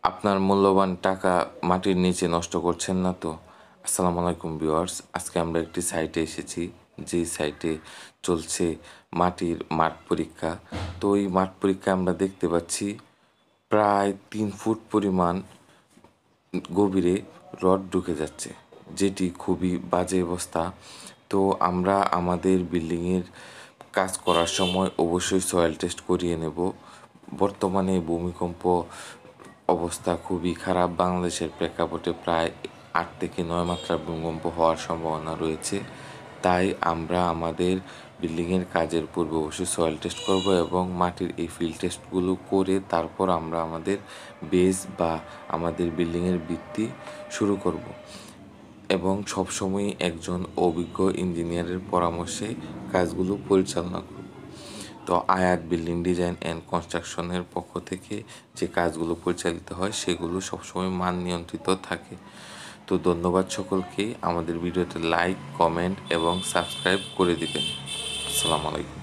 আপনার মূল্যবান টাকা মাটির নিচে নষ্ট করছেন না তো? আসসালামু আলাইকুম ভিউয়ার্স, আজকে আমরা একটি সাইটে এসেছি, যেই সাইটে চলছে মাটির মাঠ পরীক্ষা। তো এই মাঠ পরীক্ষায় আমরা দেখতে পাচ্ছি প্রায় 3 ফুট পরিমাণ গভীরে রড ঢুকে যাচ্ছে, যেটি খুবই বাজে অবস্থা। তো আমরা আমাদের বিল্ডিংয়ের কাজ করার সময় অবশ্যই সয়েল টেস্ট করিয়ে নেব। বর্তমানে ভূমিকম্প অবস্থা খুবই খারাপ। বাংলাদেশের প্রেক্ষাপটে প্রায় 8 থেকে 9 মাত্রার ভূমিকম্প হওয়ার সম্ভাবনা রয়েছে। তাই আমরা আমাদের বিল্ডিংয়ের কাজের পূর্বে অবশ্যই সয়েল টেস্ট করব এবং মাটির এই ফিল্ড টেস্টগুলো করে তারপর আমরা আমাদের বেস বা আমাদের বিল্ডিংয়ের ভিত্তি শুরু করব এবং সবসময়ই একজন অভিজ্ঞ ইঞ্জিনিয়ারের পরামর্শে কাজগুলো পরিচালনা করব। তো আয়াত বিল্ডিং ডিজাইন অ্যান্ড কনস্ট্রাকশনের পক্ষ থেকে যে কাজগুলো পরিচালিত হয় সেগুলো সবসময় মান নিয়ন্ত্রিত থাকে। তো ধন্যবাদ সকলকে। আমাদের ভিডিওতে লাইক, কমেন্ট এবং সাবস্ক্রাইব করে দিবেন। আসসালামু আলাইকুম।